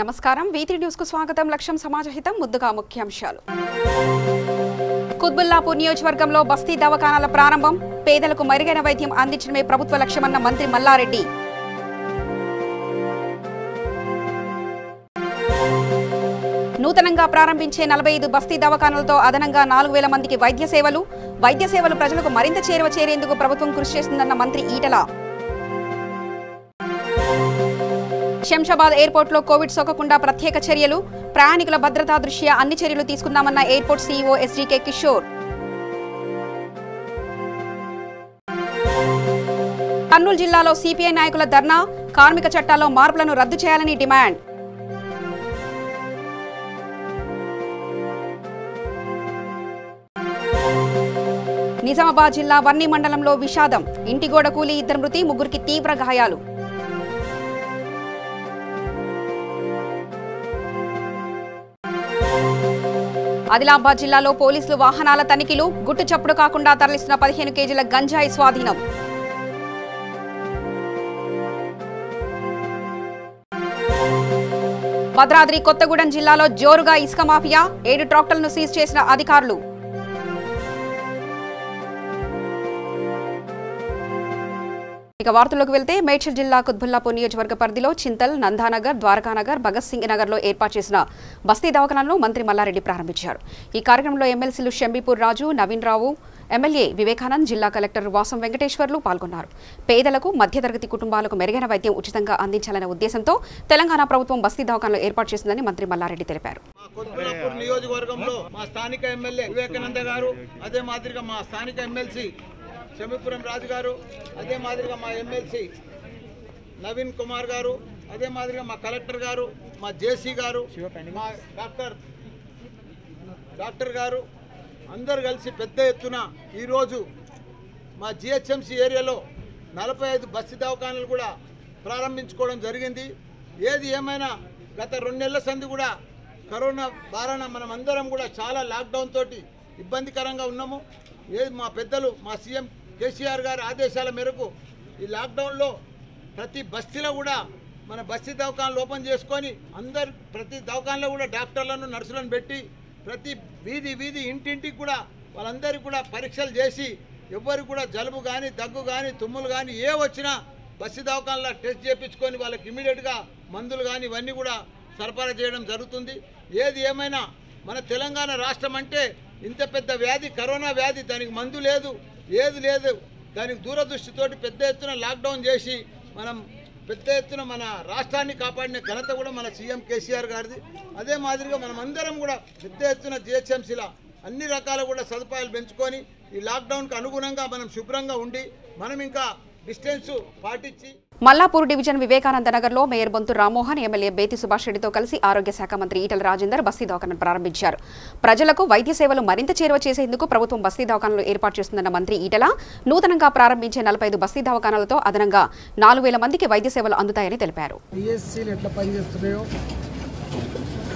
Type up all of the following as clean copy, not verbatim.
నమస్కారం V3 news కు స్వాగతం లక్ష్యం సమాజహితం ముద్దుగా ముఖ్యాంశాలు కుత్బుల్లాపూర్ నియోజకవర్గంలో బస్తీ దవాఖానాల ప్రారంభం పేదలకు మెరుగైన వైద్యం అందించడమే ప్రభుత్వ లక్ష్యమన్న మంత్రి మల్లారెడ్డి నూతనంగా ప్రారంభించే 45 బస్తీ దవాఖానాలతో అదనంగా 4000 మందికి వైద్య సేవలు ప్రజలకు మరింత చేరేందుకు ప్రభుత్వం కృషి చేస్తుందన్న మంత్రి ఈటల శంషాబాద్ ఎయిర్పోర్ట్ లో కోవిడ్ సోకకుండా ప్రత్యేక చర్యలు ప్రయాణికుల భద్రతా దృష్ట్యా అన్ని చర్యలు తీసుకున్నామన్న airport CEO SDK Kishore Kurnool జిల్లాలో సిపిఐ నాయకుల ధర్నా కార్మిక చట్టాల్లో మార్పులను రద్దు చేయాలని డిమాండ్ నిజామాబాద్ జిల్లా వర్ణి మండలంలో విషాదం ఇంటి గోడ కూలి 2 మృతి 3కి తీవ్ర గాయాలు ఆదిలాబాద్ జిల్లాలో పోలీసులు వాహనాల తనిఖీలు గుట్టు చప్పుడు కాకుండా తరలిస్తున్న 15 కేజీల గంజాయి స్వాధీనం భద్రాద్రి కొత్తగూడెం జిల్లాలో జోరుగా ఇసుక మాఫియా 7 ట్రాక్టర్లను సీజ్ చేసిన అధికారులు ఇక వార్తల్లోకి వెళ్తే మేడ్చల్ జిల్లా కుత్బుల్లాపూర్ నియోజకవర్గ పరిధిలో చింతల్ నందానగర్ ద్వారకానగర్ భగత్ సింగ్ నగర్లో ఏర్పాటు చేసిన బస్తీ దవాఖానాలను మంత్రి మల్లారెడ్డి ప్రారంభించారు ఈ కార్యక్రమంలో ఎమ్మెల్సీలు షంబీపూర్ రాజు నవీన్ రావు ఎమ్మెల్యే వివేకానంద్ జిల్లా కలెక్టర్ వాసం వెంకటేశ్వర్లు పాల్గొన్నారు పేదలకు మధ్యతరగతి కుటుంబాలకు మెరుగైన వైద్యం ఉచితంగా అందించాలనే ఉద్దేశంతో తెలంగాణ ప్రభుత్వం బస్తీ దవాఖానాలు ఏర్పాటు చేసిందని మంత్రి మల్లారెడ్డి తెలిపారు నియోజకవర్గంలో మా స్థానిక ఎమ్మెల్యే వివేకానంద గారు అదే మాదిరిగా మా స్థానిక ఎమ్మెల్సీ షమీపురం రాజు గారు అదే మాదిరిగా మా ఎమ్మెల్సీ నవీన్ కుమార్ గారు అదే మాదిరిగా మా కలెక్టర్ గారు మా జేసీ గారు మా డాక్టర్ గారు అందరు కలిసి పెద్ద ఎత్తున ఈరోజు మా జిహెచ్ఎంసీ ఏరియాలో 45 బస్తీ దవాఖానాలు కూడా ప్రారంభించుకోవడం జరిగింది. ఏది ఏమైనా గత 2 నెలల సంది కూడా కరోనా బారాన మనం అందరం కూడా చాలా లాక్డౌన్ తోటి ఇబ్బందికరంగా ఉన్నాము. ఏది మా పెద్దలు మా సీఎం కేసీఆర్ గారి ఆదేశాల మేరకు ఈ లాక్డౌన్లో ప్రతి బస్తీలో కూడా మన బస్తీ దవాఖానాలు ఓపెన్ చేసుకొని ప్రతి దవాఖానలో కూడా డాక్టర్లను నర్సులను పెట్టి ప్రతి వీధి ఇంటింటికి కూడా వాళ్ళందరికీ కూడా పరీక్షలు చేసి ఎవ్వరికి కూడా జలుబు కానీ దగ్గు కానీ తుమ్ములు కానీ ఏ వచ్చినా బస్తీ దవాఖానలో టెస్ట్ చేయించుకొని వాళ్ళకి ఇమీడియట్గా మందులు కానీ ఇవన్నీ కూడా సరఫరా చేయడం జరుగుతుంది. ఏది ఏమైనా మన తెలంగాణ రాష్ట్రం అంటే ఇంత పెద్ద వ్యాధి కరోనా వ్యాధి దానికి మందు లేదు ఏది లేదు దానికి దూరదృష్టితోటి పెద్ద ఎత్తున లాక్డౌన్ చేసి మనం పెద్ద ఎత్తున మన రాష్ట్రాన్ని కాపాడిన ఘనత కూడా మన సీఎం కేసీఆర్ గారిది. అదే మాదిరిగా మనం అందరం కూడా పెద్ద ఎత్తున జిహెచ్ఎంసీలో అన్ని రకాల కూడా సదుపాయాలు పెంచుకొని ఈ లాక్డౌన్కి అనుగుణంగా మనం శుభ్రంగా ఉండి మనం ఇంకా డిస్టెన్స్ పాటించి మల్లాపూర్ డివిజన్ వివేకానంద నగర్లో మేయర్ బొంతు రామ్మోహన్ ఎమ్మెల్యే బేతి సుభాష్ రెడ్డితో కలిసి ఆరోగ్య శాఖ మంత్రి ఈటల రాజేందర్ బస్తీ దవాఖానాను ప్రారంభించారు. ప్రజలకు వైద్య సేవలు మరింత చేరువ చేసేందుకు ప్రభుత్వం బస్తీ దవాఖానాలు ఏర్పాటు చేస్తుందన్న మంత్రి ఈటల నూతనంగా ప్రారంభించే 45 బస్తీ దవాఖానాలతో అదనంగా 4000 మందికి వైద్య సేవలు అందుతాయని తెలిపారు.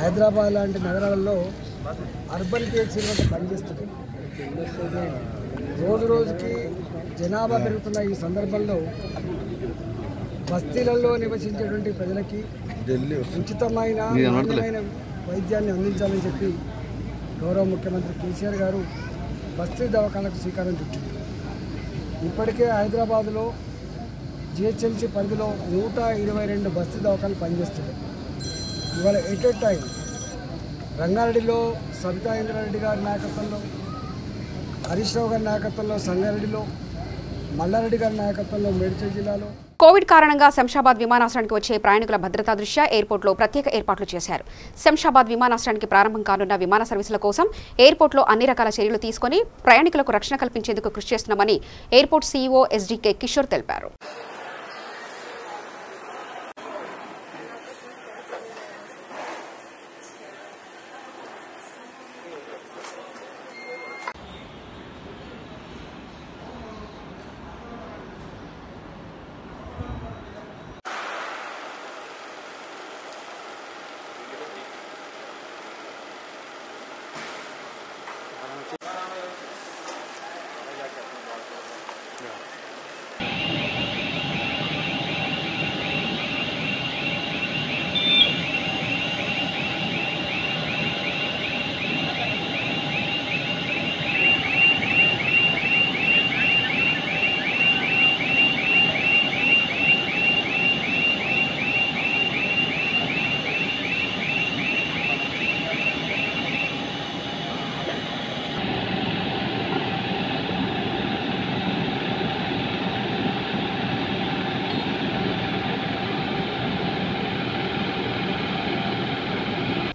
హైదరాబాద్ లాంటి నగరాల్లో అర్బన్ పిహెచ్సీలు పనిచేస్తున్నాయి. రోజుకి జనాభా పెరుగుతున్న ఈ సందర్భంలో బస్తీలలో నివసించేటువంటి ప్రజలకి ఉచితమైన నాణ్యమైన వైద్యాన్ని అందించాలని చెప్పి గౌరవ ముఖ్యమంత్రి కేసీఆర్ గారు బస్తీ దవాఖానాలకు శ్రీకారం చుట్టారు. ఇప్పటికే హైదరాబాద్లో జిహెచ్ఎంసీ పరిధిలో 122 బస్తీ దవాఖానాలు పనిచేస్తున్నాయి. ఇవాళ ఎట్ ఎ టైం రంగారెడ్డిలో సబితా ఇంద్రారెడ్డి గారి నాయకత్వంలో, హరీష్ రావు గారి నాయకత్వంలో సంగారెడ్డిలో, మల్లారెడ్డి గారి నాయకత్వంలో మేడ్చల్ జిల్లాలో కోవిడ్ కారణంగా శంషాబాద్ విమానాశ్రయానికి వచ్చే ప్రయాణికుల భద్రతా దృష్ట్యా ఎయిర్పోర్ట్లో ప్రత్యేక ఏర్పాట్లు చేశారు. శంషాబాద్ విమానాశ్రయానికి ప్రారంభం కానున్న విమాన సర్వీసుల కోసం ఎయిర్పోర్ట్లో అన్ని రకాల చర్యలు తీసుకుని ప్రయాణికులకు రక్షణ కల్పించేందుకు కృషి చేస్తున్నామని ఎయిర్పోర్ట్ సీఈఓ ఎస్డీకే కిషోర్ తెలిపారు.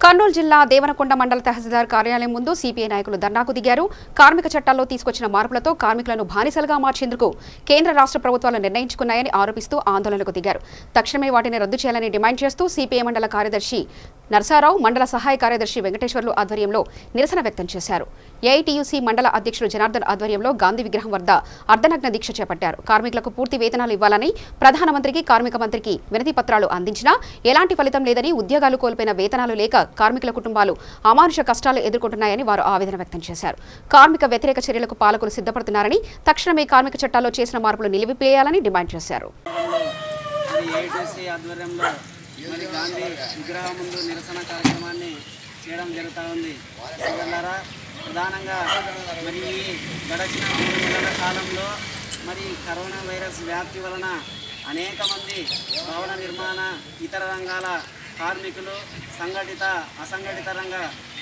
కర్నూలు జిల్లా దేవనకొండ మండల తహసీల్దార్ కార్యాలయం ముందు సిపిఐ నాయకులు ధర్నాకు దిగారు. కార్మిక చట్టాల్లో తీసుకొచ్చిన మార్పులతో కార్మికులను బానిసలుగా మార్చేందుకు కేంద్ర రాష్ట్ర ప్రభుత్వాలు నిర్ణయించుకున్నాయని ఆరోపిస్తూ ఆందోళనకు దిగారు. తక్షణమే వాటిని రద్దు చేయాలని డిమాండ్ చేస్తూ సిపిఐ మండల కార్యదర్శి నరసారావు, మండల సహాయ కార్యదర్శి వెంకటేశ్వర్లు ఆధ్వర్యంలో నిరసన వ్యక్తం చేశారు. ఏఐటీయూసీ మండల అధ్యక్షుడు జనార్దన్ ఆధ్వర్యంలో గాంధీ విగ్రహం వద్ద అర్ధనగ్న దీక్ష చేపట్టారు. కార్మికులకు పూర్తి వేతనాలు ఇవ్వాలని ప్రధానమంత్రికి, కార్మిక మంత్రికి వినతి పత్రాలు అందించినా ఎలాంటి ఫలితం లేదని, ఉద్యోగాలు కోల్పోయిన వేతనాలు లేక కార్మికుల కుటుంబాలు అమానుష కష్టాలు ఎదుర్కొంటున్నాయని వారు ఆవేదన వ్యక్తం చేశారు. కార్మిక వ్యతిరేక చర్యలకు పాలకులు సిద్ధపడుతున్నారని, తక్షణమే కార్మిక చట్టాల్లో చేసిన మార్పులు నిలిపివేయాలని డిమాండ్ చేశారు. మరి గాంధీ విగ్రహం ముందు నిరసన కార్యక్రమాన్ని చేయడం జరుగుతూ ఉంది. ప్రధానంగా మరి గడిచిన 3 నెలల కాలంలో మరి కరోనా వైరస్ వ్యాప్తి వలన అనేక మంది భవన నిర్మాణ ఇతర రంగాల కార్మికులు, సంఘటిత అసంఘటిత రంగ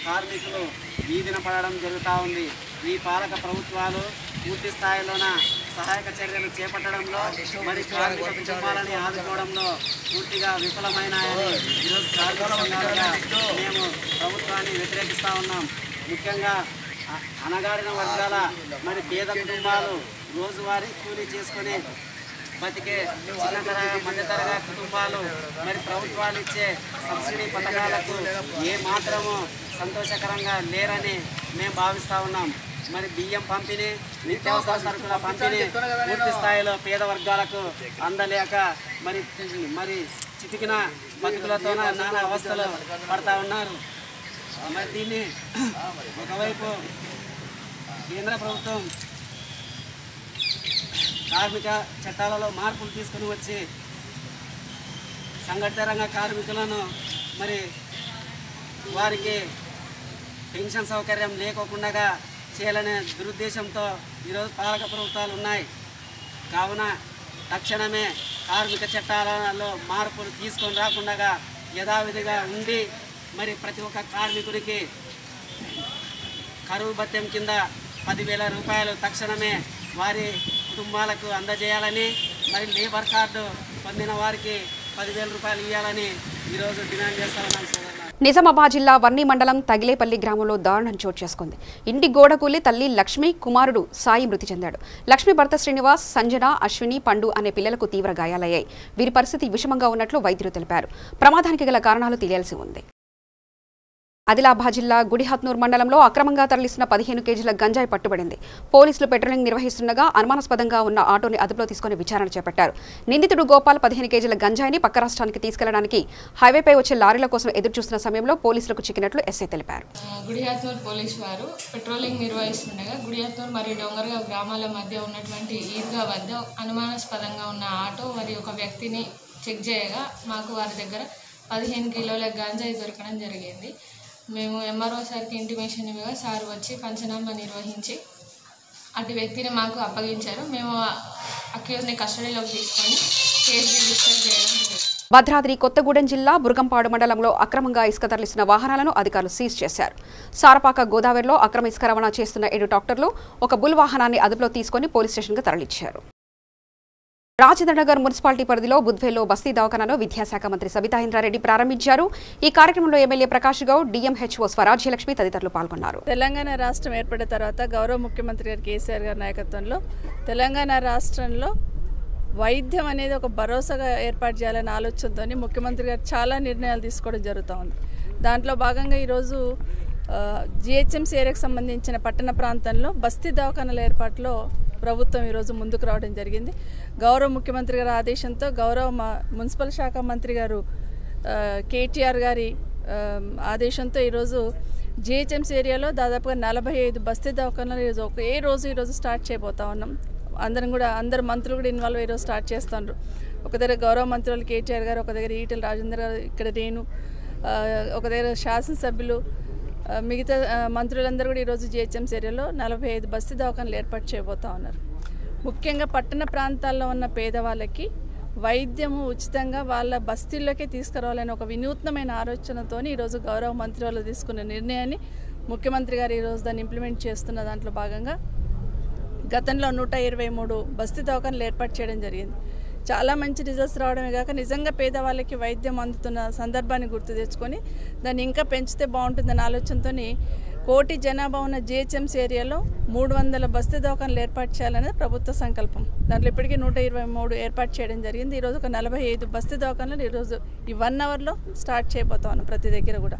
కార్మికులు వీధిన పడడం జరుగుతూ ఉంది. ఈ పాలక ప్రభుత్వాలు పూర్తి స్థాయిలోన సహాయక చర్యలు చేపట్టడంలో మరి కార్మిక కుటుంబాలని ఆదుకోవడంలో పూర్తిగా విఫలమైనాయని ఈరోజు కార్మిక సంఘాలుగా మేము ప్రభుత్వాన్ని వ్యతిరేకిస్తూ ఉన్నాం. ముఖ్యంగా అణగారిన వర్గాల మరి పేద కుటుంబాలు రోజువారీ కూలీ చేసుకుని బతికే చిన్నతరగా మధ్యతరగా కుటుంబాలు మరి ప్రభుత్వాలు ఇచ్చే సబ్సిడీ పథకాలకు ఏమాత్రము సంతోషకరంగా లేరని మేము భావిస్తూ ఉన్నాం. మరి బియ్యం పంపిణీ, నిత్యావసర సరుకుల పంపిణీ పూర్తి స్థాయిలో పేద వర్గాలకు అందలేక మరి చితికిన బతుకులతో నానా అవస్థలు పడతా ఉన్నారు. మరి దీన్ని ఒకవైపు కేంద్ర ప్రభుత్వం కార్మిక చట్టాలలో మార్పులు తీసుకుని వచ్చి సంఘటిత రంగ కార్మికులను మరి వారికి పెన్షన్ సౌకర్యం లేకోకుండా చేయాలనే దురుద్దేశంతో ఈరోజు పాలక ప్రభుత్వాలు ఉన్నాయి. కావున తక్షణమే కార్మిక చట్టాలలో మార్పులు తీసుకొని రాకుండా యథావిధిగా ఉండి మరి ప్రతి ఒక్క కార్మికుడికి కరువు భత్యం కింద 10,000 రూపాయలు తక్షణమే వారి కుటుంబాలకు అందజేయాలని, మరి లేబర్ కార్డు పొందిన వారికి 10,000 రూపాయలు ఇవ్వాలని ఈరోజు డిమాండ్ చేస్తామని. నిజామాబాద్ జిల్లా వర్ణి మండలం తగిలేపల్లి గ్రామంలో దారుణం చోటు చేసుకుంది. ఇంటి గోడ కూలి తల్లి లక్ష్మి, కుమారుడు సాయి మృతి చెందాడు. లక్ష్మి భర్త శ్రీనివాస్, సంజన, అశ్విని, పండు అనే పిల్లలకు తీవ్ర గాయాలయ్యాయి. వీరి పరిస్థితి విషమంగా ఉన్నట్లు వైద్యులు తెలిపారు. ప్రమాదానికి గల కారణాలు తెలియాల్సి ఉంది. ఆదిలాబాద్ జిల్లా గుడిహత్నూర్ మండలంలో అక్రమంగా తరలిస్తున్న 15 కేజీల గంజాయి పట్టుబడింది. పోలీసులు పెట్రోలింగ్ నిర్వహిస్తుండగా అనుమానాస్పదంగా ఉన్న ఆటోని అదుపులో తీసుకుని విచారణ చేపట్టారు. నిందితుడు గోపాల్ 15 కేజీల గంజాయిని పక్క రాష్ట్రానికి తీసుకెళ్లడానికి హైవేపై వచ్చే లారీల కోసం ఎదురుచూస్తున్న సమయంలో పోలీసులకు చిక్కినట్లు ఎస్ఐ తెలిపారు. గుడిహత్నూర్ పోలీసు వారు పెట్రోలింగ్ నిర్వహిస్తుండగా గుడిహత్నూర్ మరియు డొంగర్గా గ్రామాల మధ్య ఉన్నటువంటి ఈద్గా వద్ద అనుమానాస్పదంగా ఉన్న ఆటో మరియు ఒక వ్యక్తిని చెక్ చేయగా మాకు వారి దగ్గర 15 కిలోల గంజాయి దొరకడం జరిగింది. మేము ఎంఆర్ఓ సార్కి ఇంటిమేషన్ ఇవ్వగా సార్ వచ్చి పంచనామా నిర్వహించి అటు వ్యక్తిని మాకు అప్పగించారు. మేము అక్యూజ్ని కస్టడీలోకి తీసుకొని కేసు రిజిస్టర్ చేయడం జరిగింది. భద్రాద్రి కొత్తగూడెం జిల్లా బుర్గంపాడు మండలంలో అక్రమంగా ఇసుక తరలిస్తున్న వాహనాలను అధికారులు సీజ్ చేశారు. సారపాక గోదావరిలో అక్రమ ఇసుక రవాణా చేస్తున్న 7 ట్రాక్టర్లు, ఒక బుల్ వాహనాన్ని అదుపులో తీసుకుని పోలీస్ స్టేషన్కు తరలించారు. రాజేంద్రనగర్ మున్సిపాలిటీ పరిధిలో బుద్వేల్లో బస్తీ దవాఖానాను విద్యాశాఖ మంత్రి సబితా ఇంద్రారెడ్డి ప్రారంభించారు. ఈ కార్యక్రమంలో ఎమ్మెల్యే ప్రకాష్ గౌడ్, డిఎంహెచ్ఓ స్వరాజ్యలక్ష్మి తదితరులు పాల్గొన్నారు. తెలంగాణ రాష్ట్రం ఏర్పడిన తర్వాత గౌరవ ముఖ్యమంత్రి గారు కేసీఆర్ గారి నాయకత్వంలో తెలంగాణ రాష్ట్రంలో వైద్యం అనేది ఒక భరోసాగా ఏర్పాటు చేయాలనే ఆలోచనతో ముఖ్యమంత్రి గారు చాలా నిర్ణయాలు తీసుకోవడం జరుగుతూ ఉంది. దాంట్లో భాగంగా ఈరోజు జిహెచ్ఎంసీ ఏరియాకు సంబంధించిన పట్టణ ప్రాంతంలో బస్తీ దవాఖానాల ఏర్పాటులో ప్రభుత్వం ఈరోజు ముందుకు రావడం జరిగింది. గౌరవ ముఖ్యమంత్రి గారి ఆదేశంతో గౌరవ మున్సిపల్ శాఖ మంత్రి గారు కేటీఆర్ గారి ఆదేశంతో ఈరోజు జిహెచ్ఎంసీ ఏరియాలో దాదాపుగా 45 బస్తీ దవాఖానాలు ఈరోజు స్టార్ట్ చేయబోతా ఉన్నాం. అందరు మంత్రులు కూడా ఇన్వాల్వ్ ఈరోజు స్టార్ట్ చేస్తున్నారు. ఒక దగ్గర గౌరవ మంత్రులు కేటీఆర్ గారు, ఒక దగ్గర ఈటెల రాజేందర్ గారు, ఇక్కడ నేను, ఒక దగ్గర శాసనసభ్యులు, మిగతా మంత్రులందరూ కూడా ఈరోజు జిహెచ్ఎంసీ ఏరియాలో 45 బస్తీ దవాఖానాలు ఏర్పాటు చేయబోతా ఉన్నారు. ముఖ్యంగా పట్టణ ప్రాంతాల్లో ఉన్న పేదవాళ్ళకి వైద్యము ఉచితంగా వాళ్ళ బస్తీల్లోకే తీసుకురావాలని ఒక వినూత్నమైన ఆలోచనతో ఈరోజు గౌరవ మంత్రి వాళ్ళు తీసుకున్న నిర్ణయాన్ని ముఖ్యమంత్రి గారు ఈరోజు దాన్ని ఇంప్లిమెంట్ చేస్తున్న దాంట్లో భాగంగా గతంలో 123 బస్తీ దవాఖానాలు ఏర్పాటు చేయడం జరిగింది. చాలా మంచి రిజల్ట్స్ రావడమే కాక నిజంగా పేదవాళ్ళకి వైద్యం అందుతున్న సందర్భాన్ని గుర్తు తెచ్చుకొని దాన్ని ఇంకా పెంచితే బాగుంటుందన్న ఆలోచనతో కోటి జనాభా ఉన్న జిహెచ్ఎంసీ ఏరియాలో 300 బస్తీ దవాఖానలు ఏర్పాటు చేయాలనేది ప్రభుత్వ సంకల్పం. దాంట్లో ఇప్పటికీ 123 ఏర్పాటు చేయడం జరిగింది. ఈరోజు ఒక 45 బస్తీ దవాఖానలు ఈరోజు ఈ 1 అవర్లో స్టార్ట్ చేయబోతా ఉన్నాం ప్రతి దగ్గర కూడా.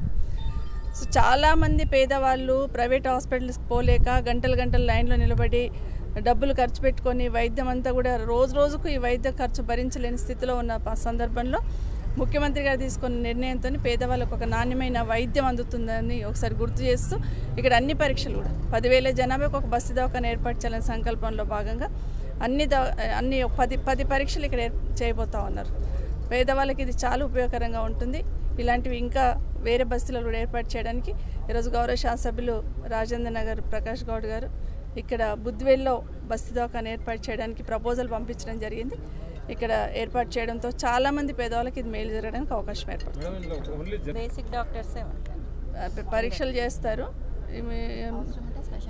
సో చాలామంది పేదవాళ్ళు ప్రైవేట్ హాస్పిటల్స్కి పోలేక గంటలు లైన్లో నిలబడి డబ్బులు ఖర్చు పెట్టుకొని వైద్యం అంతా కూడా రోజుకు ఈ వైద్య ఖర్చు భరించలేని స్థితిలో ఉన్న సందర్భంలో ముఖ్యమంత్రి గారు తీసుకున్న నిర్ణయంతో పేదవాళ్ళకు ఒక నాణ్యమైన వైద్యం అందుతుందని ఒకసారి గుర్తు చేస్తూ ఇక్కడ అన్ని పరీక్షలు కూడా 10,000 జనాభాకు ఒక బస్తీ దవాఖాన ఏర్పాటు చేయాలనే సంకల్పంలో భాగంగా అన్ని 10 పరీక్షలు ఇక్కడ చేయబోతా ఉన్నారు. పేదవాళ్ళకి ఇది చాలా ఉపయోగకరంగా ఉంటుంది. ఇలాంటివి ఇంకా వేరే బస్తీలలో కూడా ఏర్పాటు చేయడానికి ఈరోజు గౌరవ శాసనసభ్యులు రాజేంద్ర నగర్ ప్రకాష్ గౌడ్ గారు ఇక్కడ బుద్వేల్లో బస్తీ దవాఖాన ఏర్పాటు చేయడానికి ప్రపోజల్ పంపించడం జరిగింది. ఇక్కడ ఏర్పాటు చేయడంతో చాలామంది పేదవాళ్ళకి ఇది మేలు జరగడానికి అవకాశం ఏర్పడుతుంది. బేసిక్ డాక్టర్స్ పరీక్షలు చేస్తారు,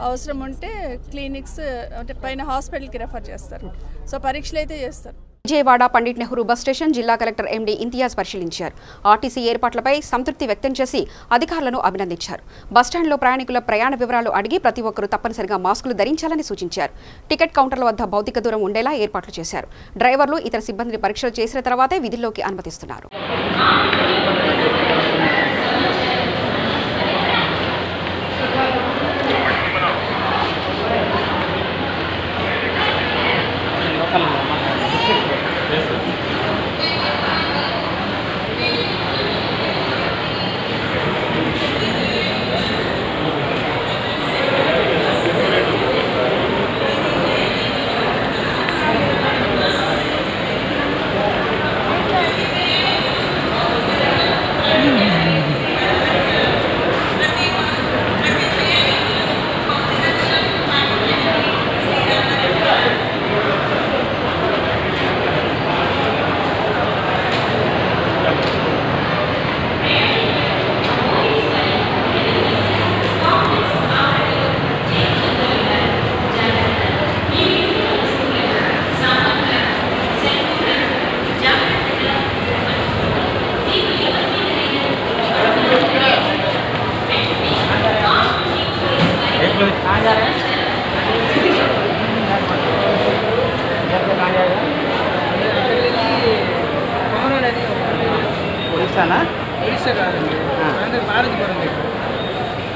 అవసరం ఉంటే క్లినిక్స్ అంటే పైన హాస్పిటల్కి రెఫర్ చేస్తారు. సో పరీక్షలు అయితే చేస్తారు. విజయవాడ పండిట్ నెహ్రూ బస్ స్టేషన్ జిల్లా కలెక్టర్ ఎండి ఇంతియాజ్ పరిశీలించారు. ఆర్టీసీ ఏర్పాట్లపై సంతృప్తి వ్యక్తం చేసి అధికారులను అభినందించారు. బస్టాండ్లో ప్రయాణికుల ప్రయాణ వివరాలు అడిగి ప్రతి ఒక్కరూ తప్పనిసరిగా మాస్కులు ధరించాలని సూచించారు. టికెట్ కౌంటర్ల వద్ద భౌతిక దూరం ఉండేలా ఏర్పాట్లు చేశారు. డ్రైవర్లు ఇతర సిబ్బందిని పరీక్షలు చేసిన తర్వాతే విధుల్లోకి అనుమతిస్తున్నారు.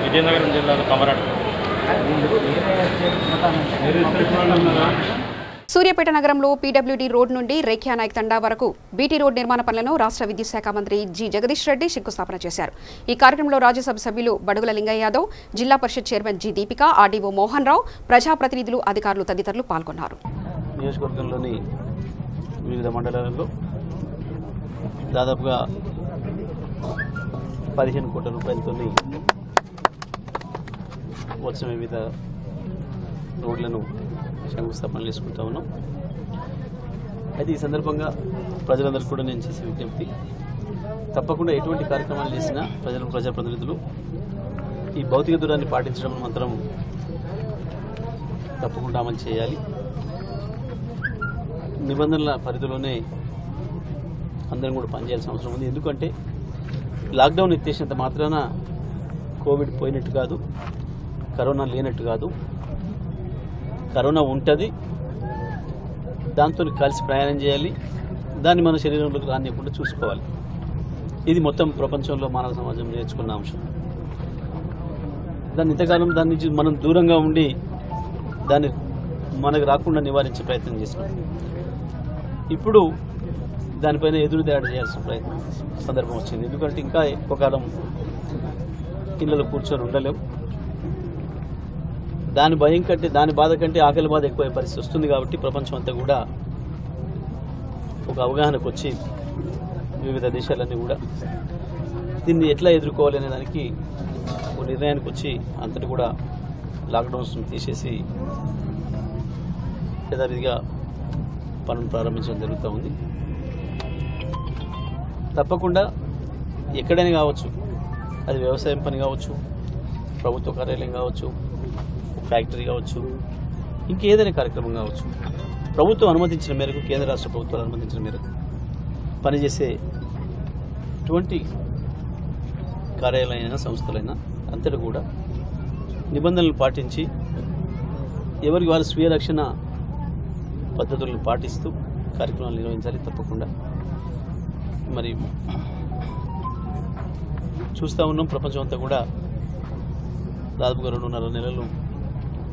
విజయనగరం జిల్లాలో కమరాడ సూర్యాపేట నగరంలో పీడబ్ల్యూడీ రోడ్ నుండి రేఖ్యా నాయక్ తండా వరకు బీటీ రోడ్ నిర్మాణ పనులను రాష్ట్ర విద్యుత్ శాఖ మంత్రి జి జగదీష్ రెడ్డి శంకుస్థాపన చేశారు. ఈ కార్యక్రమంలో రాజ్యసభ సభ్యులు బడుగుల లింగయ్య యాదవ్, జిల్లా పరిషత్ chairman G Deepika, RDO Mohan Rao, ప్రజాప్రతినిధులు, అధికారులు తదితరులు పాల్గొన్నారు. నియోజకవర్గంలోని వివిధ మండలాలలో దాదాపుగా 15 కోట్ల రూపాయలతో వచ్చిన వివిధ రోడ్లను శంకుస్థాపన చేసుకుంటా ఉన్నాం. అయితే ఈ సందర్భంగా ప్రజలందరికీ కూడా నేను చేసే విజ్ఞప్తి, తప్పకుండా ఎటువంటి కార్యక్రమాలు చేసినా ప్రజాప్రతినిధులు ఈ భౌతిక దూరాన్ని పాటించడం మాత్రం తప్పకుండా అమలు చేయాలి. నిబంధనల పరిధిలోనే అందరం కూడా పనిచేయాల్సిన అవసరం ఉంది. ఎందుకంటే లాక్డౌన్ ఎత్తేసినంత మాత్రాన కోవిడ్ పోయినట్టు కాదు, కరోనా లేనట్టు కాదు. కరోనా ఉంటుంది, దాంతో కలిసి ప్రయాణం చేయాలి, దాన్ని మన శరీరంలోకి రానియకుండా చూసుకోవాలి. ఇది మొత్తం ప్రపంచంలో మానవ సమాజం నేర్చుకున్న అంశం. దాన్ని ఇంతకాలం దాని నుంచి మనం దూరంగా ఉండి దాన్ని మనకు రాకుండా నివారించే ప్రయత్నం చేస్తున్నాం. ఇప్పుడు దానిపైన ఎదురు దాడి చేయాల్సిన ప్రయత్నం సందర్భం వచ్చింది. ఎందుకంటే ఇంకా ఎక్కువ కాలం ఇళ్ళలో కూర్చొని ఉండలేం. దాని భయం కంటే, దాని బాధ కంటే ఆకలి బాధ ఎక్కువ పరిస్థితి వస్తుంది. కాబట్టి ప్రపంచం అంతా కూడా ఒక అవగాహనకు వచ్చి వివిధ దేశాలన్నీ కూడా దీన్ని ఎట్లా ఎదుర్కోవాలి అనే దానికి ఒక నిర్ణయానికి వచ్చి అంతటి కూడా లాక్డౌన్స్ తీసేసి యథావిధిగా పనులు ప్రారంభించడం జరుగుతూ ఉంది. తప్పకుండా ఎక్కడైనా కావచ్చు, అది వ్యవసాయం పని కావచ్చు, ప్రభుత్వ కార్యాలయం కావచ్చు, ఫ్యాక్టరీ కావచ్చు, ఇంకేదైనా కార్యక్రమం కావచ్చు, ప్రభుత్వం అనుమతించిన మేరకు, కేంద్ర రాష్ట్ర ప్రభుత్వాలు అనుమతించిన మేరకు పనిచేసే ఎటువంటి కార్యాలయాలైనా సంస్థలైనా అంతటా కూడా నిబంధనలు పాటించి ఎవరికి వారి స్వీయ రక్షణ పద్ధతులను పాటిస్తూ కార్యక్రమాలు నిర్వహించాలి. తప్పకుండా మరి చూస్తూ ఉన్నాం, ప్రపంచం అంతా కూడా దాదాపుగా 2.5 నెలలు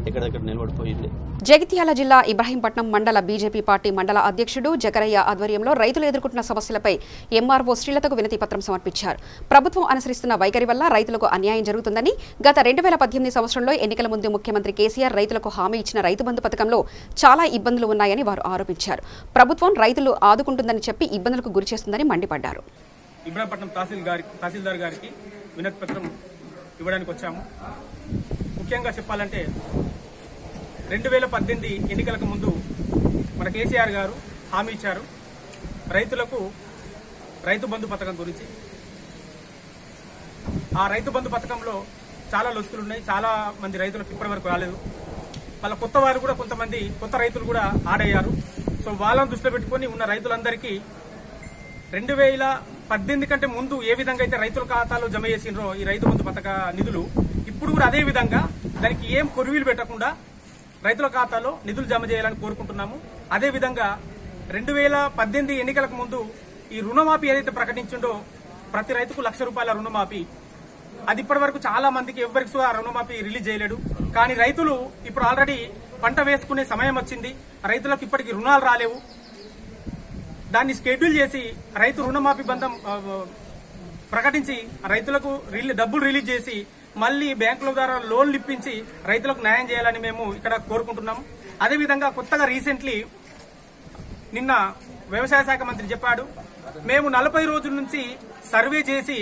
ఎక్కడెక్కడ నిలబడిపోయింది. జగిత్యాల జిల్లా ఇబ్రహీంపట్నం మండల బీజేపీ పార్టీ మండల అధ్యక్షుడు జకరయ్య ఆధ్వర్యంలో రైతులు ఎదుర్కొంటున్న సమస్యలపై ఎంఆర్ఓ శ్రీలతకు వినతి పత్రం సమర్పించారు. ప్రభుత్వం అనుసరిస్తున్న వైఖరి వల్ల రైతులకు అన్యాయం జరుగుతుందని, గత 2018 సంవత్సరంలో ఎన్నికల ముందు ముఖ్యమంత్రి కేసీఆర్ రైతులకు హామీ ఇచ్చిన రైతు బంధు పథకంలో చాలా ఇబ్బందులు ఉన్నాయని వారు ఆరోపించారు. ప్రభుత్వం రైతులు ఆదుకుంటుందని చెప్పి ఇబ్బందులకు గురిచేస్తుందని మండిపడ్డారు. ఇబ్రహీంపట్నం తహసీల్దార్ గారికి వినతి పత్రం ఇవ్వడానికి వచ్చాము. ముఖ్యంగా చెప్పాలంటే 2018 ఎన్నికలకు ముందు మన కేసీఆర్ గారు హామీ ఇచ్చారు రైతులకు రైతు బంధు పథకం గురించి. ఆ రైతు బంధు పథకంలో చాలా లొసుకులు ఉన్నాయి. చాలా మంది రైతులకు ఇప్పటి వరకు రాలేదు. వాళ్ళ కొత్త వారు కూడా కొంతమంది కొత్త రైతులు కూడా ఆడయ్యారు. సో వాళ్ళని దృష్టిలో పెట్టుకుని ఉన్న రైతులందరికీ 2018 కంటే ముందు ఏ విధంగా అయితే రైతుల ఖాతాలో జమ చేసినరో ఈ రైతు బంధు పథక నిధులు, ఇప్పుడు కూడా అదే విధంగా దానికి ఏం కొరువీలు పెట్టకుండా రైతుల ఖాతాలో నిధులు జమ చేయాలని కోరుకుంటున్నాము. అదేవిధంగా 2018 ఎన్నికలకు ముందు ఈ రుణమాఫీ ఏదైతే ప్రకటించిండో ప్రతి రైతుకు ₹1,00,000 రుణమాఫీ, అది ఇప్పటి వరకు చాలా మందికి ఎవరికి రుణమాఫీ రిలీజ్ చేయలేడు. కానీ రైతులు ఇప్పుడు ఆల్రెడీ పంట వేసుకునే సమయం వచ్చింది, రైతులకు ఇప్పటికీ రుణాలు రాలేవు. దాన్ని షెడ్యూల్ చేసి రైతు రుణమాఫీ బంధం ప్రకటించి రైతులకు డబ్బులు రిలీజ్ చేసి మళ్లీ బ్యాంకుల ద్వారా లోన్లు ఇప్పించి రైతులకు న్యాయం చేయాలని మేము ఇక్కడ కోరుకుంటున్నాం. అదేవిధంగా కొత్తగా రీసెంట్లీ నిన్న వ్యవసాయ శాఖ మంత్రి చెప్పాడు, మేము 40 రోజుల నుంచి సర్వే చేసి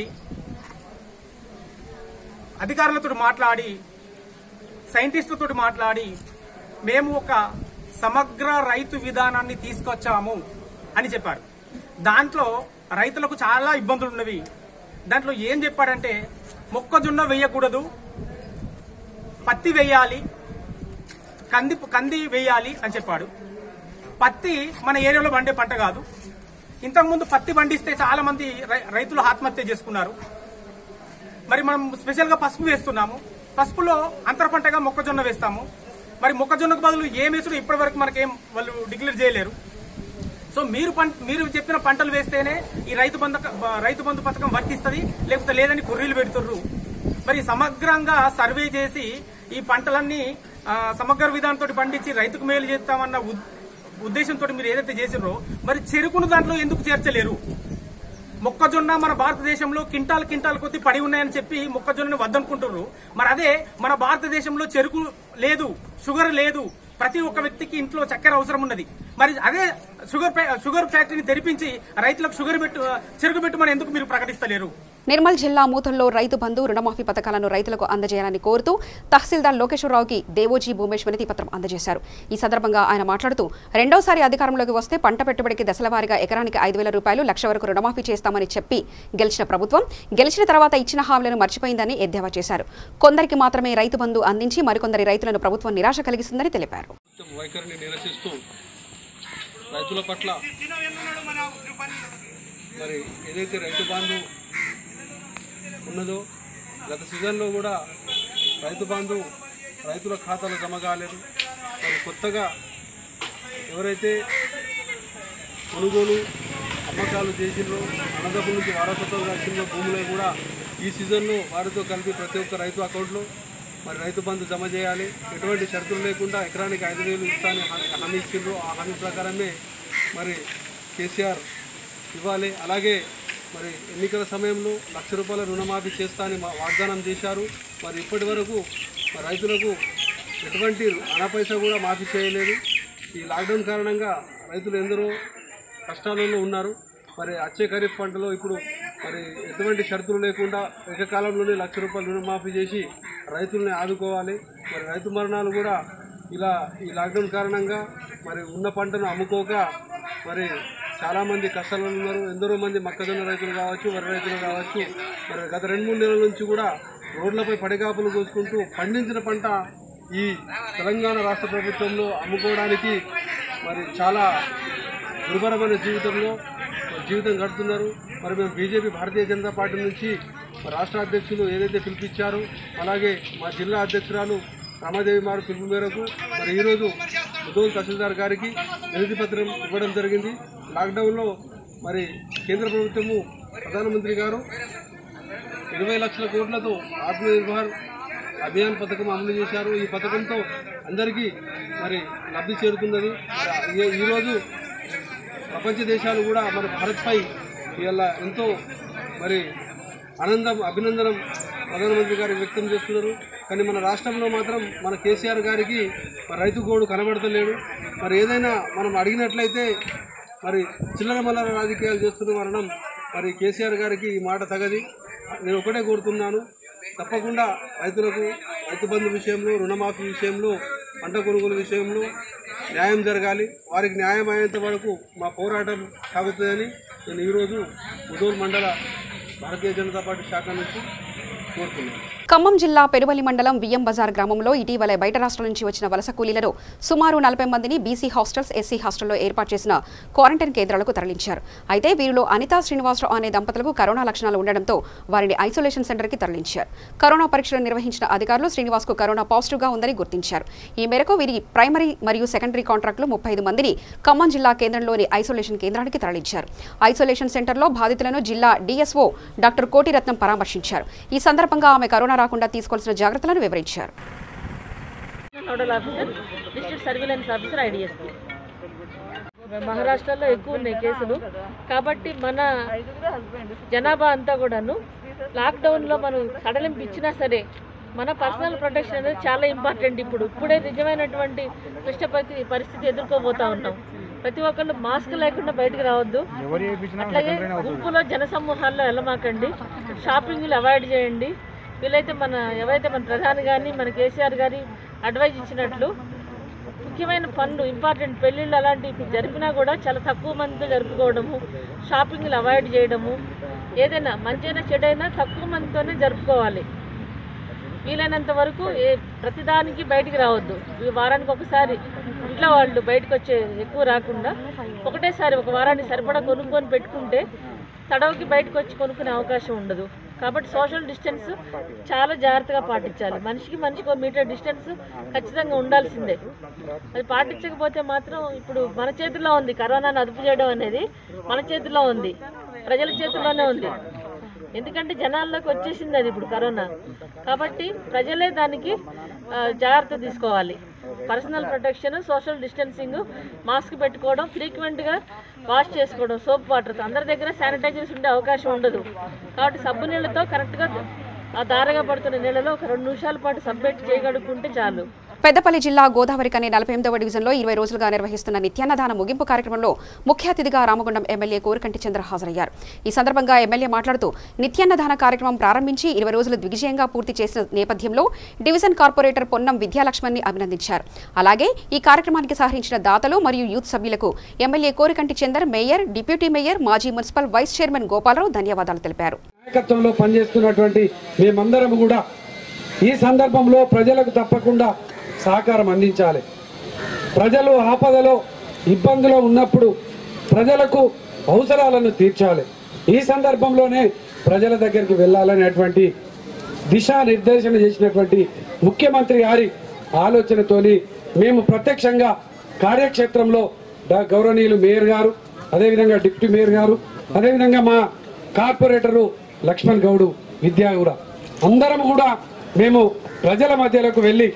అధికారులతో మాట్లాడి సైంటిస్టులతో మాట్లాడి మేము ఒక సమగ్ర రైతు విధానాన్ని తీసుకొచ్చాము అని చెప్పారు. దాంట్లో రైతులకు చాలా ఇబ్బందులు ఉన్నవి. దాంట్లో ఏం చెప్పాడంటే మొక్కజొన్న వేయకూడదు, పత్తి వేయాలి, కంది వేయాలి అని చెప్పాడు. పత్తి మన ఏరియాలో పండే పంట కాదు. ఇంతకుముందు పత్తి పండిస్తే చాలా మంది రైతులు ఆత్మహత్య చేసుకున్నారు. మరి మనం స్పెషల్ గా పసుపు వేస్తున్నాము, పసుపులో అంతర పంటగా మొక్కజొన్న వేస్తాము. మరి మొక్కజొన్నకు బదులు ఏం వేసుడు ఇప్పటి వరకు మనకేం వాళ్ళు డిక్లేర్ చేయలేరు. సో మీరు చెప్పిన పంటలు వేస్తేనే ఈ రైతు బంధు పథకం వర్తిస్తుంది, లేకపోతే లేదని కొర్రీలు పెడుతుర్రు. మరి సమగ్రంగా సర్వే చేసి ఈ పంటలన్నీ సమగ్ర విధానంతో పండించి రైతుకు మేలు చేస్తామన్న ఉద్దేశంతో మీరు ఏదైతే చేసిర్రో మరి చెరుకును దాంట్లో ఎందుకు చేర్చలేరు? మొక్కజొన్న మన భారతదేశంలో కింటాల్ కొద్ది పడి ఉన్నాయని చెప్పి మొక్కజొన్నని వద్దనుకుంటున్నారు. మరి అదే మన భారతదేశంలో చెరుకు లేదు, షుగర్ లేదు, ప్రతి ఒక్క వ్యక్తికి ఇంట్లో చక్కెర అవసరం ఉన్నది. మరి అదే షుగర్ ఫ్యాక్టరీని తెరిపించి రైతులకు చెరుకు పెట్టమని ఎందుకు మీరు ప్రకటిస్తలేరు? నిర్మల్ జిల్లా మూతల్లో రైతు బంధు రుణమాఫీ పథకాలను రైతులకు అందజేయాలని కోరుతూ తహసీల్దార్ లోకేశ్వరరావుకి దేవోజీ భూమేష్ వినతి పత్రం అందజేశారు. ఈ సందర్భంగా ఆయన మాట్లాడుతూ రెండోసారి అధికారంలోకి వస్తే పంట పెట్టుబడికి దశలవారీగా ఎకరానికి ₹5,000 ₹1,00,000 వరకు రుణమాఫీ చేస్తామని చెప్పి గెలిచిన ప్రభుత్వం గెలిచిన తర్వాత ఇచ్చిన హామీలను మర్చిపోయిందని ఎద్దేవా చేశారు. కొందరికి మాత్రమే రైతు బంధు అందించి మరికొందరి రైతులను ప్రభుత్వం నిరాశ కలిగిస్తుందని తెలిపారు. రైతుల పట్ల మరి ఏదైతే రైతు బంధు ఉన్నదో గత సీజన్లో కూడా రైతు బంధు రైతుల ఖాతాలో జమ కాలేదు. మరి కొత్తగా ఎవరైతే కొనుగోలు అమ్మకాలు చేసిందో అన్నదమ్ముల నుంచి వారసత్వంగా వచ్చిన భూములు కూడా ఈ సీజన్లో వారితో కలిపి ప్రతి ఒక్క రైతు అకౌంట్లో మరి రైతు బంధు జమ చేయాలి. ఎటువంటి షరతులు లేకుండా ఎకరానికి 5,000 ఇస్తానని హామీ ఇచ్చిండ్రు. ఆ హామీ ప్రకారమే మరి కేసీఆర్ ఇవ్వాలి. అలాగే మరి ఎన్నికల సమయంలో ₹1,00,000 రుణమాఫీ చేస్తానని వాగ్దానం చేశారు. మరి ఇప్పటి వరకు రైతులకు ఎటువంటి అణపైసా కూడా మాఫీ చేయలేదు. ఈ లాక్డౌన్ కారణంగా రైతులు ఎందరో కష్టాలలో ఉన్నారు. మరి వచ్చే ఖరీఫ్ పంటలో ఇప్పుడు మరి ఎటువంటి షరతులు లేకుండా ఏకకాలంలోనే ₹1,00,000 రుణమాఫీ చేసి రైతుల్ని ఆదుకోవాలి. మరి రైతు మరణాలు కూడా ఇలా ఈ లాక్డౌన్ కారణంగా మరి ఉన్న పంటను అమ్ముకోక మరి చాలామంది కష్టాలలో ఉన్నారు. ఎందరో మంది మొక్కజొన్న రైతులు కావచ్చు, వరి రైతులు కావచ్చు, మరి గత 2-3 నెలల నుంచి కూడా రోడ్లపై పడిగాపులు కోసుకుంటూ పండించిన పంట ఈ తెలంగాణ రాష్ట్ర ప్రభుత్వంలో అమ్ముకోవడానికి మరి చాలా దుర్భరమైన జీవితం గడుపుతున్నారు. మరి మేము బీజేపీ భారతీయ జనతా పార్టీ నుంచి రాష్ట్ర అధ్యక్షులు ఏదైతే పిలిపించారో అలాగే మా జిల్లా అధ్యక్షురాలు రమాదేవి మారు పిలుపు మేరకు మరి ఈరోజు ముదోల్ తహసీల్దార్ గారికి వినతి పత్రం ఇవ్వడం జరిగింది. లాక్డౌన్లో మరి కేంద్ర ప్రభుత్వము ప్రధానమంత్రి గారు 20 లక్షల కోట్లతో ఆత్మనిర్భర్ అభియాన్ పథకం అమలు చేశారు. ఈ పథకంతో అందరికీ మరి లబ్ధి చేరుతున్నది. ఈరోజు ప్రపంచ దేశాలు కూడా మన భారత్పై ఇవాళ ఎంతో మరి అభినందనం ప్రధానమంత్రి గారికి వ్యక్తం చేస్తున్నారు. కానీ మన రాష్ట్రంలో మాత్రం మన కేసీఆర్ గారికి మరి రైతు గోడు కనబడతలేడు. మరి ఏదైనా మనం అడిగినట్లయితే మరి చిల్లర మల్లర రాజకీయాలు చేస్తున్న వలన మరి కేసీఆర్ గారికి ఈ మాట తగది. నేను ఒకటే కోరుతున్నాను, తప్పకుండా రైతులకు రైతు బంధు విషయంలో, రుణమాఫీ విషయంలో, పంట కొనుగోలు విషయంలో న్యాయం జరగాలి. వారికి న్యాయం అయ్యేంత వరకు మా పోరాటం సాగుతుందని నేను ఈరోజు ముదోల్ మండల భారతీయ జనతా పార్టీ శాఖ నుంచి కోరుతున్నాను. ఖమ్మం జిల్లా పెరువలి మండలం బియ్యం బజార్ గ్రామంలో ఇటీవల బయట రాష్ట్రాల నుంచి వచ్చిన వలస కూలీలను సుమారు 40 మందిని బీసీ హాస్టల్స్, ఎస్సీ హాస్టల్లో ఏర్పాటు చేసిన క్వారంటైన్ కేంద్రాలకు తరలించారు. అయితే వీరిలో అనితా శ్రీనివాసరావు అనే దంపతులకు కరోనా లక్షణాలు ఉండడంతో వారిని ఐసోలేషన్ సెంటర్కి తరలించారు. కరోనా పరీక్షలు నిర్వహించిన అధికారులు శ్రీనివాస్కు కరోనా పాజిటివ్గా ఉందని గుర్తించారు. ఈ మేరకు వీరి ప్రైమరీ మరియు సెకండరీ కాంట్రాక్టులు 35 మందిని ఖమ్మం జిల్లా కేంద్రంలోని ఐసోలేషన్ కేంద్రానికి తరలించారు. ఐసోలేషన్ సెంటర్లో బాధితులను జిల్లా డీఎస్ఓ డాక్టర్ కోటిరత్నం పరామర్శించారు. ఈ సందర్భంగా ఆమె కరోనా రాకుండా తీసుకోవాల్సిన జాగ్రత్తలను వివరించారు. మహారాష్ట్రలో ఎక్కువ ఉన్నాయి కేసులు కాబట్టి మన జనాభా అంతా కూడాను లాక్డౌన్లో మనం సడలింపు ఇచ్చినా సరే మన పర్సనల్ ప్రొటెక్షన్ అనేది చాలా ఇంపార్టెంట్. ఇప్పుడే నిజమైనటువంటి క్లిష్ట పరిస్థితి ఎదుర్కోబోతా ఉన్నాం. ప్రతి ఒక్కళ్ళు మాస్క్ లేకుండా బయటకు రావద్దు. అట్లాగే గుంపులో జనసమూహాల్లో వెళ్ళమాకండి. షాపింగ్లు అవాయిడ్ చేయండి. వీలైతే ఎవరైతే మన ప్రధాని కానీ మన కేసీఆర్ గారి అడ్వైజ్ ఇచ్చినట్లు ముఖ్యమైన పనులు, ఇంపార్టెంట్ పెళ్ళిళ్ళు అలాంటివి జరిపినా కూడా చాలా తక్కువ మందితో జరుపుకోవడము, షాపింగ్లు అవాయిడ్ చేయడము, ఏదైనా మంచైనా చెడైనా తక్కువ మందితోనే జరుపుకోవాలి. వీలైనంత వరకు ప్రతిదానికి బయటికి రావద్దు. వారానికి ఒకసారి ఇంట్లో వాళ్ళు బయటకు వచ్చే ఎక్కువ రాకుండా ఒకటేసారి ఒక వారానికి సరిపడా కొనుక్కొని పెట్టుకుంటే తడవకి బయటకు వచ్చి కొనుక్కునే అవకాశం ఉండదు. కాబట్టి సోషల్ డిస్టెన్స్ చాలా జాగ్రత్తగా పాటించాలి. మనిషికి 1 మీటర్ డిస్టెన్స్ ఖచ్చితంగా ఉండాల్సిందే. అది పాటించకపోతే మాత్రం ఇప్పుడు మన చేతిలో ఉంది. కరోనాను అదుపు చేయడం అనేది మన చేతిలో ఉంది, ప్రజల చేతిలోనే ఉంది. ఎందుకంటే జనాల్లోకి వచ్చేసింది అది ఇప్పుడు కరోనా. కాబట్టి ప్రజలే దానికి జాగ్రత్త తీసుకోవాలి. Personal protection, social distancing, mask పెట్టుకోవడం, ఫ్రీక్వెంట్గా వాష్ చేసుకోవడం సోప్ వాటర్తో. అందరి దగ్గర శానిటైజర్స్ ఉండే అవకాశం ఉండదు. కాబట్టి సబ్బు నీళ్ళతో కరెక్ట్గా ఆ దారగా పడుతున్న నీళ్ళలో ఒక 2 నిమిషాల పాటు సబ్బెట్టి చేయగలుగుకుంటే చాలు. పెద్దపల్లి జిల్లా గోదావరి కనే 48వ డివిజన్లో 20 రోజులుగా నిర్వహిస్తున్న నిత్యాన్నదాన ముగింపు కార్యక్రమంలో ముఖ్య అతిథిగా రామగుండం ఎమ్మెల్యే కోరికంటి చంద్ర హాజరయ్యారు. ఈ సందర్భంగా ఎమ్మెల్యే మాట్లాడుతూ నిత్యాన్నదాన కార్యక్రమం ప్రారంభించి 20 రోజులు దిగ్విజయంగా పూర్తి చేసిన నేపథ్యంలో డివిజన్ కార్పొరేటర్ పొన్నం విద్యాలక్ష్మణ్ని అభినందించారు. అలాగే ఈ కార్యక్రమానికి సహకరించిన దాతలు మరియు యూత్ సభ్యులకు MLA Korukanti Chandar, mayor, deputy mayor, మాజీ మున్సిపల్ వైస్ చైర్మన్ గోపాలరావు ధన్యవాదాలు తెలిపారు. నాయకత్వంలో పనిచేస్తున్నటువంటి మేమందరం కూడా ఈ సందర్భంలో ప్రజలకు తప్పకుండా సహకారం అందించాలి. ప్రజలు ఆపదలో, ఇబ్బందులో ఉన్నప్పుడు ప్రజలకు అవసరాలను తీర్చాలి. ఈ సందర్భంలోనే ప్రజల దగ్గరికి వెళ్ళాలనేటువంటి దిశానిర్దేశన చేసినటువంటి ముఖ్యమంత్రి గారి ఆలోచనతోని మేము ప్రత్యక్షంగా కార్యక్షేత్రంలో గౌరవనీయులు మేయర్ గారు, అదేవిధంగా డిప్యూటీ మేయర్ గారు, అదేవిధంగా మా కార్పొరేటరు లక్ష్మణ్ గౌడు విద్యాగుర అందరం కూడా మేము ప్రజల మధ్యలోకి వెళ్ళి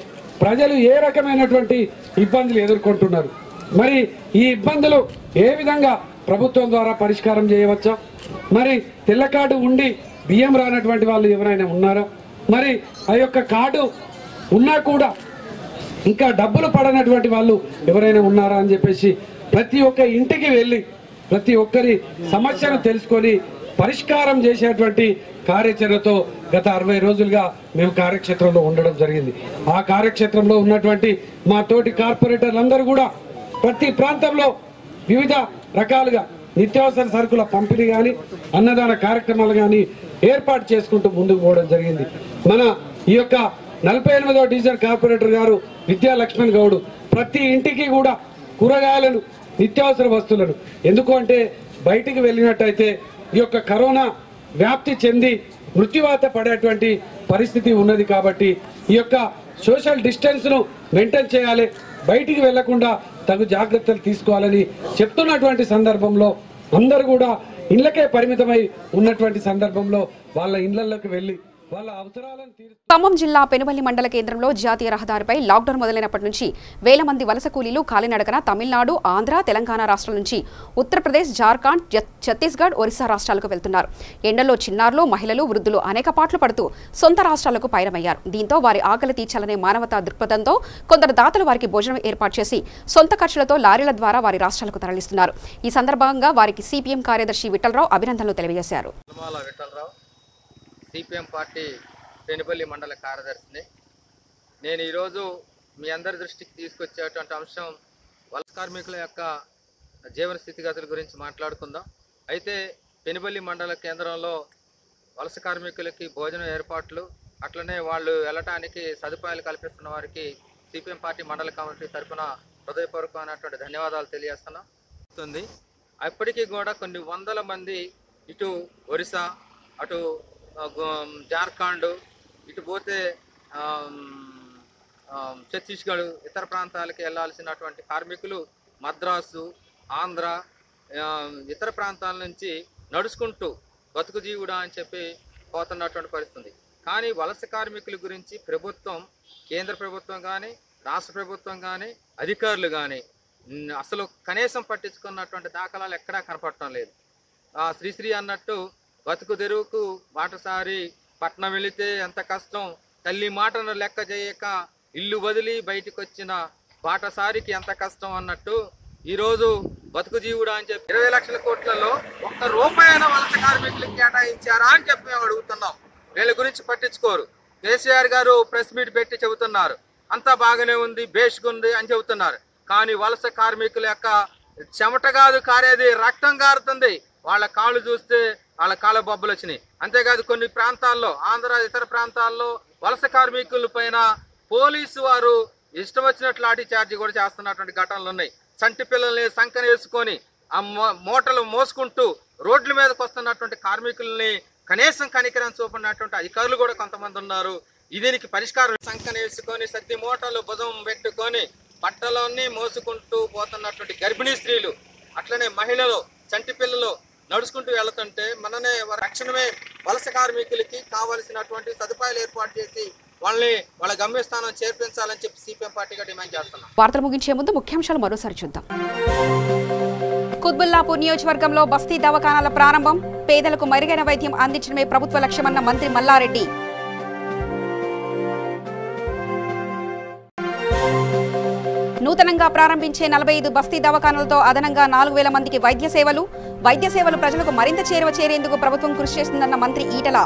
ప్రజలు ఏ రకమైనటువంటి ఇబ్బందులు ఎదుర్కొంటున్నారు, మరి ఈ ఇబ్బందులు ఏ విధంగా ప్రభుత్వం ద్వారా పరిష్కారం చేయవచ్చా, మరి తెల్ల కార్డు ఉండి బియ్యం రానటువంటి వాళ్ళు ఎవరైనా ఉన్నారా, మరి ఆ యొక్క కార్డు ఉన్నా కూడా ఇంకా డబ్బులు పడనటువంటి వాళ్ళు ఎవరైనా ఉన్నారా అని చెప్పేసి ప్రతి ఒక్క ఇంటికి వెళ్ళి ప్రతి ఒక్కరి సమస్యను తెలుసుకొని పరిష్కారం చేసేటువంటి కార్యాచరణతో గత 60 రోజులుగా మేము కార్యక్షేత్రంలో ఉండడం జరిగింది. ఆ కార్యక్షేత్రంలో ఉన్నటువంటి మా తోటి కార్పొరేటర్లందరూ కూడా ప్రతి ప్రాంతంలో వివిధ రకాలుగా నిత్యావసర సరుకుల పంపిణీ కానీ, అన్నదాన కార్యక్రమాలు కానీ ఏర్పాటు చేసుకుంటూ ముందుకు పోవడం జరిగింది. మన ఈ యొక్క 48వ డివిజన్ కార్పొరేటర్ గారు విద్యాలక్ష్మణ్ గౌడ్ ప్రతి ఇంటికి కూడా కూరగాయలను, నిత్యావసర వస్తువులను. ఎందుకు అంటే బయటికి వెళ్ళినట్టయితే ఈ యొక్క కరోనా వ్యాప్తి చెంది మృత్యువాత పడేటువంటి పరిస్థితి ఉన్నది. కాబట్టి ఈ యొక్క సోషల్ డిస్టెన్స్ను మెయింటైన్ చేయాలి, బయటికి వెళ్లకుండా తగు జాగ్రత్తలు తీసుకోవాలని చెప్తున్నటువంటి సందర్భంలో అందరూ కూడా ఇళ్లకే పరిమితమై ఉన్నటువంటి సందర్భంలో వాళ్ళ ఇళ్లలోకి వెళ్ళి వాళ్ళ అవసరాలను ఖమ్మం జిల్లా పెనుబల్లి మండల కేంద్రంలో జాతీయ రహదారిపై లాక్డౌన్ మొదలైనప్పటి నుంచి వేల మంది వలస కూలీలు కాలినడకన తమిళనాడు, ఆంధ్ర, తెలంగాణ రాష్ట్రాల నుంచి ఉత్తరప్రదేశ్, జార్ఖండ్, ఛత్తీస్గఢ్, ఒరిస్సా రాష్ట్రాలకు వెళ్తున్నారు. ఎండల్లో చిన్నారులు, మహిళలు, వృద్ధులు అనేక పాట్లు పడుతూ సొంత రాష్ట్రాలకు పయనమయ్యారు. దీంతో వారి ఆకలి తీర్చాలనే మానవతా దృక్పథంతో కొందరు దాతలు వారికి భోజనం ఏర్పాటు చేసి సొంత ఖర్చులతో లారీల ద్వారా వారి రాష్ట్రాలకు తరలిస్తున్నారు. ఈ సందర్భంగా వారికి సిపిఎం కార్యదర్శి విఠలరావు అభినందనలు తెలియజేశారు. సిపిఎం పార్టీ పెనుబల్లి మండల కార్యదర్శిని. నేను ఈరోజు మీ అందరి దృష్టికి తీసుకొచ్చేటువంటి అంశం వలస కార్మికుల యొక్క జీవన స్థితిగతుల గురించి మాట్లాడుకుందాం. అయితే పెనుబల్లి మండల కేంద్రంలో వలస కార్మికులకి భోజనం ఏర్పాట్లు, అట్లనే వాళ్ళు వెళ్ళటానికి సదుపాయాలు కల్పిస్తున్న వారికి సిపిఎం పార్టీ మండల కమిటీ తరఫున హృదయపూర్వకమైనటువంటి ధన్యవాదాలు తెలియజేస్తున్నాం. అప్పటికీ కూడా కొన్ని వందల మంది ఇటు ఒరిస్సా, అటు జార్ఖండ్, ఇటు పోతే ఛత్తీస్గఢ్, ఇతర ప్రాంతాలకు వెళ్లాల్సినటువంటి కార్మికులు మద్రాసు, ఆంధ్ర, ఇతర ప్రాంతాల నుంచి నడుచుకుంటూ బతుకు జీవుడా అని చెప్పి పోతున్నటువంటి పరిస్థితి. కానీ వలస కార్మికుల గురించి ప్రభుత్వం, కేంద్ర ప్రభుత్వం కానీ, రాష్ట్ర ప్రభుత్వం కానీ, అధికారులు కానీ అసలు కనీసం పట్టించుకున్నటువంటి దాఖలాలు ఎక్కడా కనపడటం లేదు. శ్రీశ్రీ అన్నట్టు బతుకు తెరువుకు బాటసారి, పట్నం వెళితే ఎంత కష్టం, తల్లి మాటను లెక్క చేయక ఇల్లు వదిలి బయటకు వచ్చిన బాటసారికి ఎంత కష్టం అన్నట్టు ఈరోజు బతుకు జీవుడా అని చెప్పి 20 లక్షల కోట్లలో ₹1 వలస కార్మికులకు కేటాయించారా అని చెప్పి మేము అడుగుతున్నాం. వీళ్ళ గురించి పట్టించుకోరు. కేసీఆర్ గారు ప్రెస్ మీట్ పెట్టి చెబుతున్నారు అంతా బాగానే ఉంది, బేష్గుంది అని చెబుతున్నారు. కానీ వలస కార్మికుల యొక్క చెమట కాదు కారేది, రక్తం కారుతుంది. వాళ్ళ కాళ్ళు చూస్తే వాళ్ళ కాళ్ళ బొబ్బలు వచ్చినాయి. అంతేకాదు కొన్ని ప్రాంతాల్లో, ఆంధ్ర ఇతర ప్రాంతాల్లో వలస కార్మికుల పైన పోలీసు వారు ఇష్టం వచ్చినట్లు లాఠీ చార్జీ కూడా చేస్తున్నటువంటి ఘటనలు ఉన్నాయి. చంటి పిల్లల్ని సంకన వేసుకొని ఆ మూటలు మోసుకుంటూ రోడ్ల మీదకి వస్తున్నటువంటి కార్మికుల్ని కనీసం కనికరం చూపడినటువంటి అధికారులు కూడా కొంతమంది ఉన్నారు. దీనికి పరిష్కారం సంకన వేసుకొని సద్ది మూటలు భుజం పెట్టుకొని బట్టలన్నీ మోసుకుంటూ పోతున్నటువంటి గర్భిణీ స్త్రీలు, అట్లనే మహిళలు, చంటి పిల్లలు నడుచుకుంటూ వెళ్తుంటే మననే రక్షణమే వలస కార్మికులకి కావలసినటువంటి సదుపాయాలు ఏర్పాటు చేసి వాళ్ళని వాళ్ళ గమ్యస్థానం చేర్పించాలని చెప్పి సిపిఎం పార్టీగా డిమాండ్ చేస్తున్నాం. వార్తలు ముగించే ముందు ముఖ్యాంశాలు మరోసారి చూద్దాం. కుత్బుల్లాపూర్ నియోజకవర్గంలో బస్తీ దవాఖానాల ప్రారంభం, పేదలకు మెరుగైన వైద్యం అందించడమే ప్రభుత్వ లక్ష్యమన్న మంత్రి మల్లారెడ్డి. నూతనంగా ప్రారంభించే 45 బస్తీ దవాఖానాలతో అదనంగా 4000 మందికి వైద్య సేవలు ప్రజలకు మరింత చేరేందుకు ప్రభుత్వం కృషి చేస్తుందన్న మంత్రి ఈటల.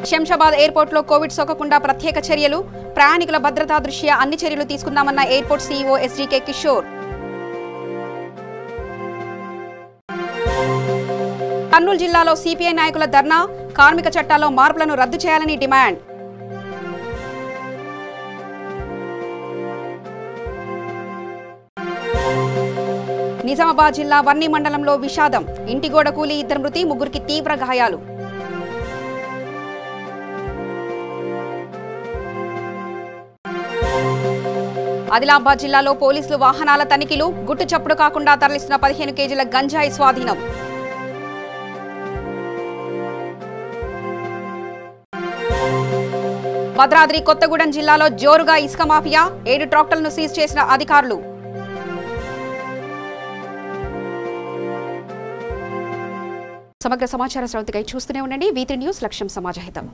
శంషాబాద్ ఎయిర్పోర్ట్లో కోవిడ్ సోకకుండా ప్రత్యేక చర్యలు, ప్రయాణికుల భద్రతా దృష్ట్యా అన్ని చర్యలు తీసుకున్నామన్న airport CEO SDK Kishore. Kurnool జిల్లాలో సిపిఐ నాయకుల ధర్నా, కార్మిక చట్టాల్లో మార్పులను రద్దు చేయాలని డిమాండ్. నిజామాబాద్ జిల్లా వర్ణి మండలంలో విషాదం, ఇంటి గోడ కూలి 2 మృతి, 3కి తీవ్ర గాయాలు. ఆదిలాబాద్ జిల్లాలో పోలీసులు వాహనాల తనిఖీలు, గుట్టు చప్పుడు కాకుండా తరలిస్తున్న 15 కేజీల గంజాయి స్వాధీనం. భద్రాద్రి కొత్తగూడెం జిల్లాలో జోరుగా ఇసుక మాఫియా, 7 ట్రాక్టర్లను సీజ్ చేసిన అధికారులు. సమగ్ర సమాచార శ్రవంతికై చూస్తూనే ఉండండి. V3 న్యూస్, లక్ష్యం సమాజహితం.